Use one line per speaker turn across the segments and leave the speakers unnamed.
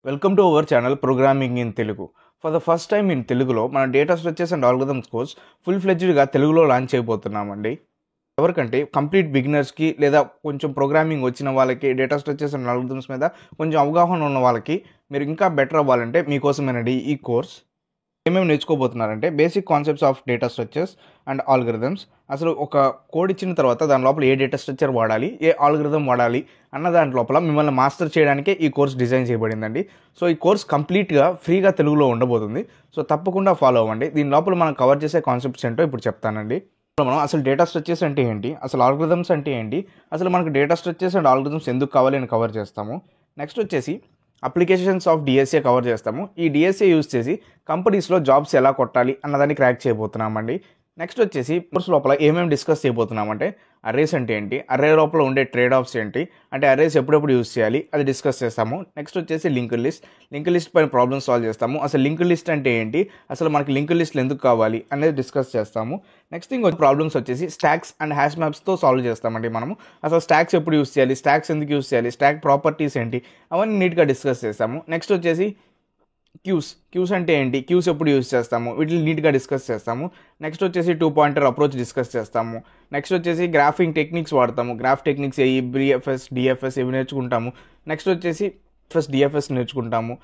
Welcome to our channel programming in Telugu. For the first time in తెలుగులో మన data structures and algorithms course full ఫ్లెడ్జ్డ్గా తెలుగులో launch చేయబోతున్నామండి. ఎవరికంటే complete బిగినర్స్కి లేదా కొంచెం ప్రోగ్రామింగ్ వచ్చిన వాళ్ళకి, డేటా స్ట్రక్చర్స్ అండ్ ఆల్గరిథమ్స్ మీద కొంచెం అవగాహన ఉన్న వాళ్ళకి మీరు ఇంకా బెటర్ అవ్వాలంటే మీకోసమేనండి ఈ కోర్స్. ఏమేమి నేర్చుకోబోతున్నారంటే basic concepts of data structures and algorithms. అసలు ఒక కోడ్ ఇచ్చిన తర్వాత దాని లోపల ఏ డేటా స్ట్రక్చర్ వాడాలి, ఏ ఆల్గరిథం వాడాలి అన్న దాని లోపల మిమ్మల్ని మాస్టర్ చేయడానికే ఈ కోర్స్ డిజైన్ చేయబడిందండి. సో ఈ కోర్స్ కంప్లీట్గా ఫ్రీగా తెలుగులో ఉండబోతుంది. సో తప్పకుండా ఫాలో అవ్వండి. దీని లోపల మనం కవర్ చేసే కాన్సెప్ట్స్ ఏంటో ఇప్పుడు చెప్తానండి. మనం అసలు డేటా స్ట్రక్చర్స్ అంటే ఏంటి, అసలు ఆల్గరిథమ్స్ అంటే ఏంటి, అసలు మనకు డేటా స్ట్రక్చర్స్ అండ్ ఆల్గరిథమ్స్ ఎందుకు కావాలి అని కవర్ చేస్తాము. నెక్స్ట్ వచ్చేసి అప్లికేషన్స్ ఆఫ్ డిఎస్ఏ కవర్ చేస్తాము. ఈ డిఎస్ఏ యూజ్ చేసి కంపెనీస్లో జాబ్స్ ఎలా కొట్టాలి అన్నదాన్ని క్రాక్ చేయబోతున్నామండి. నెక్స్ట్ వచ్చేసి కోర్స్ లోపల ఏమేమి డిస్కస్ చేయబోతున్నామంటే అర్రేస్ అంటే ఏంటి, అర్రే లోపల ఉండే ట్రేడ్ ఆఫ్స్ ఏంటి, అంటే అర్రేస్ ఎప్పుడెప్పుడు యూజ్ చేయాలి అది డిస్కస్ చేస్తాము. నెక్స్ట్ వచ్చేసి లింక్ లిస్ట్ పైన ప్రాబ్లమ్స్ సాల్వ్ చేస్తాము. అసలు లింక్ లిస్ట్ అంటే ఏంటి, అసలు మనకి లింక్ లిస్ట్లు ఎందుకు కావాలి అనేది డిస్కస్ చేస్తాము. నెక్స్ట్ ఇంకో ప్రాబ్లమ్స్ వచ్చేసి స్టాక్స్ అండ్ హ్యాష్ మ్యాప్స్తో సాల్వ్ చేస్తామండి మనము. అసలు స్టాక్స్ ఎప్పుడు యూజ్ చేయాలి, స్టాక్స్ ఎందుకు యూజ్ చేయాలి, స్టాక్ ప్రాపర్టీస్ ఏంటి, అవన్నీ నీట్గా డిస్కస్ చేస్తాము. నెక్స్ట్ వచ్చేసి క్యూస్ అంటే ఏంటి, క్యూస్ ఎప్పుడు యూజ్ చేస్తాము, వీటిని నీట్గా డిస్కస్ చేస్తాము. నెక్స్ట్ వచ్చేసి 2 పాయింటర్ అప్రోచ్ డిస్కస్ చేస్తాము. నెక్స్ట్ వచ్చేసి గ్రాఫింగ్ టెక్నిక్స్ వాడతాము. Graph techniques AE, BFS, DFS ఇవి నేర్చుకుంటాము. నెక్స్ట్ వచ్చేసి డిఎఫ్ఎస్ నేర్చుకుంటాము.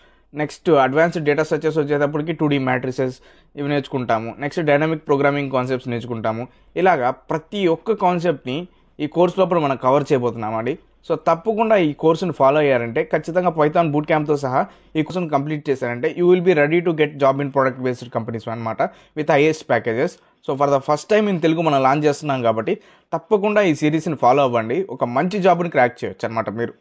నెక్స్ట్ అడ్వాన్స్డ్ డేటా స్ట్రక్చర్స్ వచ్చేటప్పటికి 2D మ్యాట్రిసెస్ ఇవి నేర్చుకుంటాము. నెక్స్ట్ డైనమిక్ ప్రోగ్రామింగ్ కాన్సెప్ట్స్ నేర్చుకుంటాము. ఇలాగా ప్రతి ఒక్క కాన్సెప్ట్ని ఈ కోర్స్ లోపల మనం కవర్ చేయబోతున్నామండి. సో తప్పకుండా ఈ కోర్సును ఫాలో అయ్యారంటే, ఖచ్చితంగా పైథాన్ బూట్ క్యాంప్తో సహా ఈ కోర్సును కంప్లీట్ చేశారంటే you will be ready to get job in product based companies అనమాట, with highest packages. So for the first time in Telugu మనం లాంచ్ చేస్తున్నాం కాబట్టి తప్పకుండా ఈ సిరీస్ని ఫాలో అవ్వండి. ఒక మంచి జాబ్ని క్రాక్ చేయొచ్చు అనమాట మీరు.